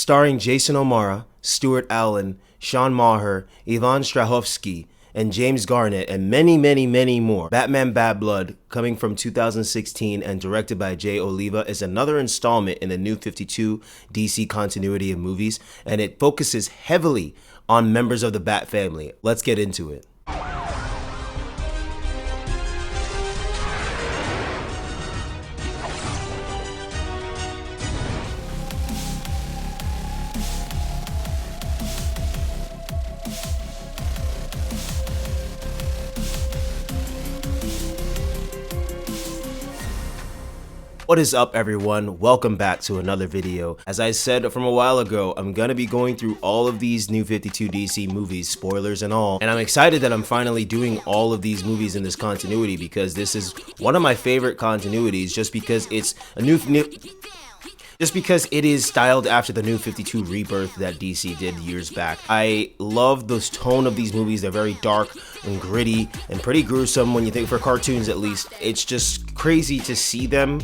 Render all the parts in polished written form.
starring Jason O'Mara, Stuart Allen, Sean Maher, Yvonne Strahovski, and James Garnett, and many, many, many more. Batman Bad Blood, coming from 2016 and directed by Jay Oliva, is another installment in the New 52 DC continuity of movies, and it focuses heavily on members of the Bat family. Let's get into it. What is up, everyone? Welcome back to another video. As I said from a while ago, I'm gonna be going through all of these New 52 DC movies, spoilers and all, and I'm excited that I'm finally doing all of these movies in this continuity because this is one of my favorite continuities just because it's a just because it is styled after the New 52 rebirth that DC did years back. I love the tone of these movies. They're very dark and gritty and pretty gruesome when you think for cartoons at least. It's just crazy to see them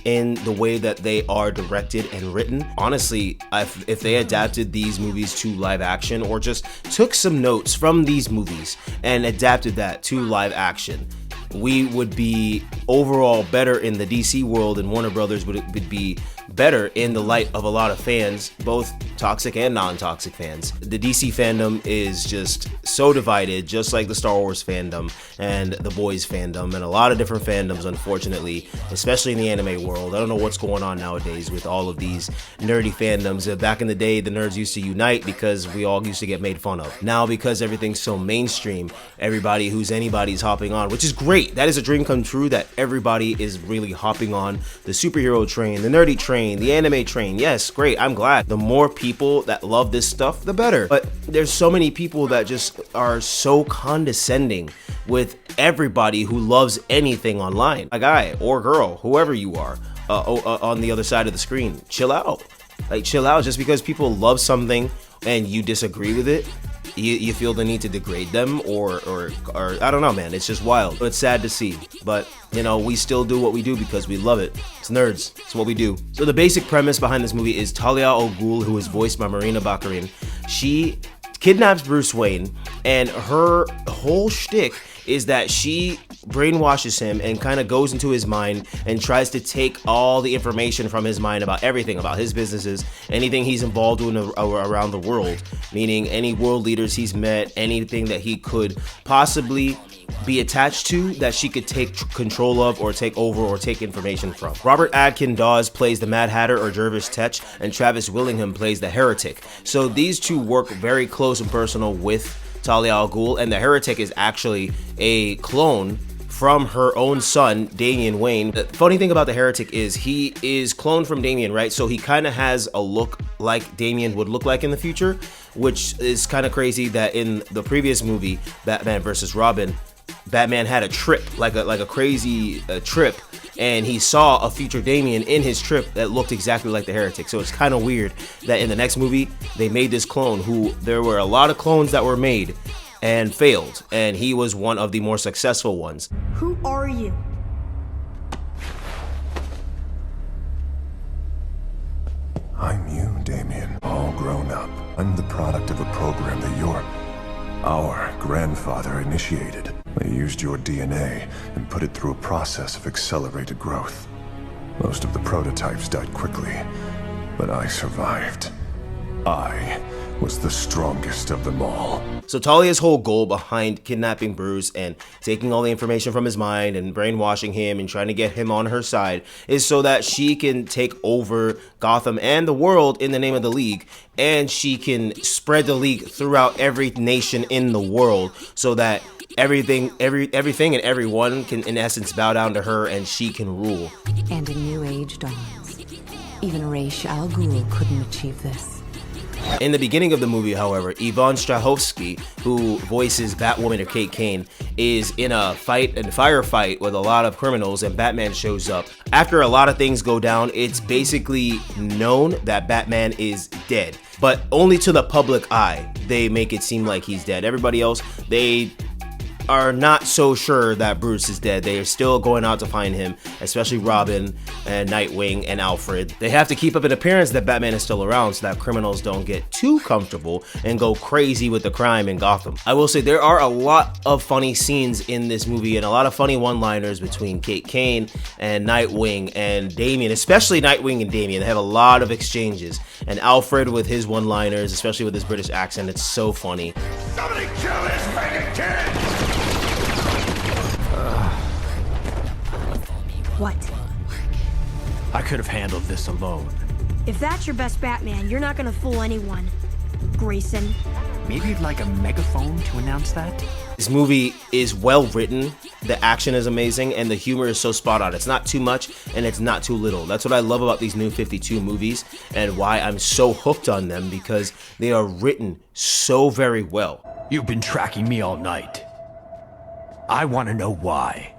in the way that they are directed and written. Honestly, if they adapted these movies to live action or just took some notes from these movies and adapted that to live action, we would be overall better in the DC world, and Warner Brothers would be better in the light of a lot of fans, both toxic and non-toxic fans. The DC fandom is just so divided, just like the Star Wars fandom and the Boys fandom and a lot of different fandoms, unfortunately, especially in the anime world. I don't know what's going on nowadays with all of these nerdy fandoms. Back in the day, the nerds used to unite because we all used to get made fun of. Now, because everything's so mainstream, everybody who's anybody's hopping on, which is great. That is a dream come true, that everybody is really hopping on the superhero train, the nerdy train, the anime train. Yes, great. I'm glad. The more people that love this stuff, the better. But there's so many people that just are so condescending with everybody who loves anything online. A guy or girl, whoever you are, on the other side of the screen. Chill out. Like, chill out. Just because people love something and you disagree with it, you feel the need to degrade them or I don't know, man. It's just wild. It's sad to see, but you know, we still do what we do because we love it. It's nerds. It's what we do. So the basic premise behind this movie is Talia al Ghul, who is voiced by Marina Baccarin. She kidnaps Bruce Wayne, and her whole shtick is that she brainwashes him and kind of goes into his mind and tries to take all the information from his mind about everything, about his businesses, anything he's involved in around the world, meaning any world leaders he's met, anything that he could possibly be attached to that she could take control of or take over or take information from. Robert Adkin Dawes plays the Mad Hatter or Jervis Tetch, and Travis Willingham plays the Heretic. So these two work very close and personal with Talia al Ghul, and the Heretic is actually a clone from her own son, Damian Wayne. The funny thing about the Heretic is he is cloned from Damian, right? So he kind of has a look like Damian would look like in the future, which is kind of crazy that in the previous movie, Batman vs. Robin, Batman had a trip, like a crazy trip, and he saw a future Damian in his trip that looked exactly like the Heretic. So it's kind of weird that in the next movie, they made this clone who, there were a lot of clones that were made and failed, and he was one of the more successful ones. Who are you? I'm you, Damian, all grown up. I'm the product of a program that our grandfather initiated. They used your DNA and put it through a process of accelerated growth. Most of the prototypes died quickly, but I survived. I was the strongest of them all. So Talia's whole goal behind kidnapping Bruce and taking all the information from his mind and brainwashing him and trying to get him on her side is so that she can take over Gotham and the world in the name of the League, and she can spread the League throughout every nation in the world so that everything and everyone can in essence bow down to her and she can rule. And a new age dawns. Even Ra's al Ghul couldn't achieve this. In the beginning of the movie, however, Yvonne Strahovski, who voices Batwoman or Kate Kane, is in a firefight with a lot of criminals, and Batman shows up. After a lot of things go down, it's basically known that Batman is dead, but only to the public eye. They make it seem like he's dead. Everybody else, they are not so sure that Bruce is dead. They are still going out to find him, especially Robin and Nightwing and Alfred. They have to keep up an appearance that Batman is still around so that criminals don't get too comfortable and go crazy with the crime in Gotham. I will say there are a lot of funny scenes in this movie and a lot of funny one-liners between Kate Kane and Nightwing and Damian, especially Nightwing and Damian. They have a lot of exchanges. And Alfred with his one-liners, especially with his British accent, it's so funny. Somebody kill this freaking kid! What? I could have handled this alone. If that's your best Batman, you're not gonna fool anyone, Grayson. Maybe you'd like a megaphone to announce that? This movie is well written, the action is amazing, and the humor is so spot on. It's not too much and it's not too little. That's what I love about these New 52 movies and why I'm so hooked on them, because they are written so very well. You've been tracking me all night. I want to know why.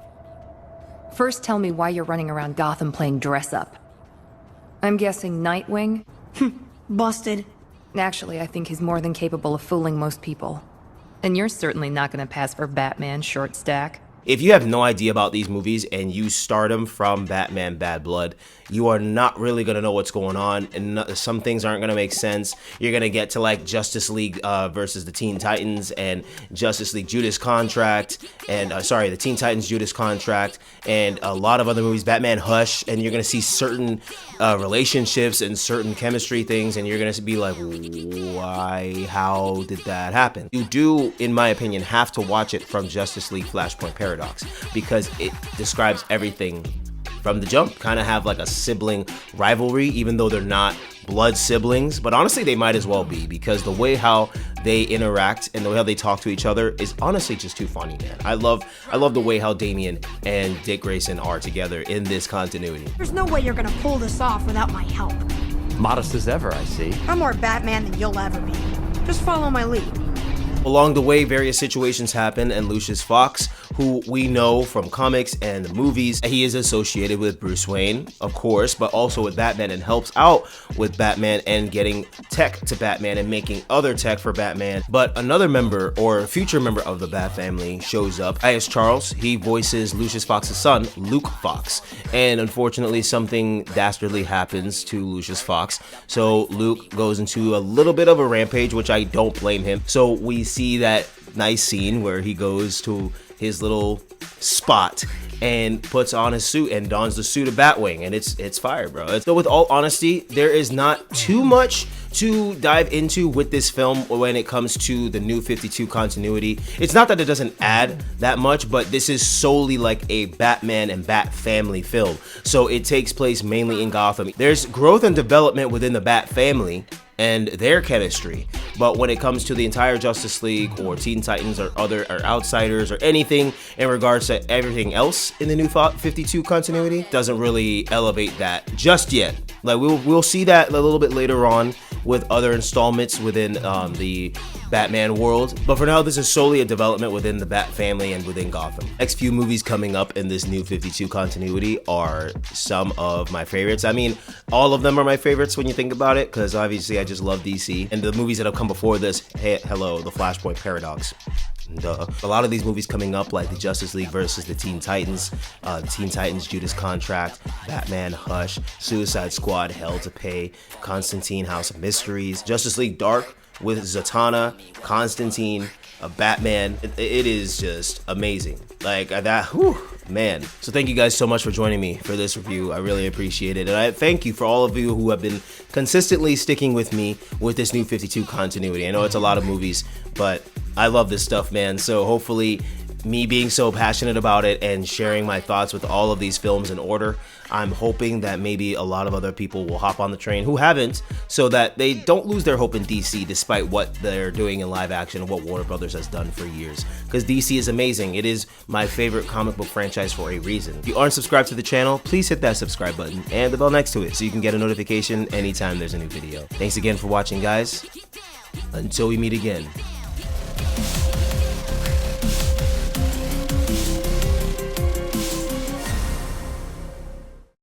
First, tell me why you're running around Gotham playing dress-up. I'm guessing Nightwing? Busted. Actually, I think he's more than capable of fooling most people. And you're certainly not gonna pass for Batman, short stack. If you have no idea about these movies and you start them from Batman Bad Blood, you are not really going to know what's going on, and some things aren't going to make sense. You're going to get to like Justice League versus the Teen Titans and Justice League Judas Contract, and the Teen Titans Judas Contract, and a lot of other movies, Batman Hush, and you're going to see certain relationships and certain chemistry things, and you're going to be like, why, how did that happen? You do, in my opinion, have to watch it from Justice League Flashpoint Paradox, because it describes everything from the jump. Kind of have like a sibling rivalry, even though they're not blood siblings, but honestly they might as well be, because the way how they interact and the way how they talk to each other is honestly just too funny, man. I love the way how Damian and Dick Grayson are together in this continuity. There's no way you're gonna pull this off without my help. Modest as ever, I see. I'm more Batman than you'll ever be. Just follow my lead. Along the way, various situations happen, and Lucius Fox, who we know from comics and the movies, he is associated with Bruce Wayne, of course, but also with Batman, and helps out with Batman and getting tech to Batman and making other tech for Batman. But another member, or future member of the Bat family, shows up. As Charles, he voices Lucius Fox's son, Luke Fox, and unfortunately something dastardly happens to Lucius Fox, so Luke goes into a little bit of a rampage, which I don't blame him. So we see that nice scene where he goes to his little spot and puts on his suit and dons the suit of Batwing, and it's fire, bro. So with all honesty, there is not too much to dive into with this film when it comes to the New 52 continuity. It's not that it doesn't add that much, but this is solely like a Batman and Bat family film, so it takes place mainly in Gotham. There's growth and development within the Bat family and their chemistry, but when it comes to the entire Justice League or Teen Titans or Outsiders or anything in regards to everything else in the New 52 continuity, doesn't really elevate that just yet. Like we'll see that a little bit later on with other installments within the Batman world, but for now this is solely a development within the Bat family and within Gotham. Next few movies coming up in this New 52 continuity are some of my favorites. I mean, all of them are my favorites when you think about it, because obviously I just love DC, and the movies that have come before this, hello, the Flashpoint Paradox. Duh. A lot of these movies coming up, like the Justice League versus the Teen Titans Judas Contract, Batman Hush, Suicide Squad Hell to Pay, Constantine House of Mysteries, Justice League Dark with Zatanna, Constantine, Batman. It is just amazing. Like that, whew, man. So thank you guys so much for joining me for this review. I really appreciate it. And I thank you for all of you who have been consistently sticking with me with this New 52 continuity. I know it's a lot of movies, but I love this stuff, man. So hopefully me being so passionate about it and sharing my thoughts with all of these films in order, I'm hoping that maybe a lot of other people will hop on the train who haven't, so that they don't lose their hope in DC despite what they're doing in live action and what Warner Brothers has done for years. Because DC is amazing. It is my favorite comic book franchise for a reason. If you aren't subscribed to the channel, please hit that subscribe button and the bell next to it so you can get a notification anytime there's a new video. Thanks again for watching, guys. Until we meet again.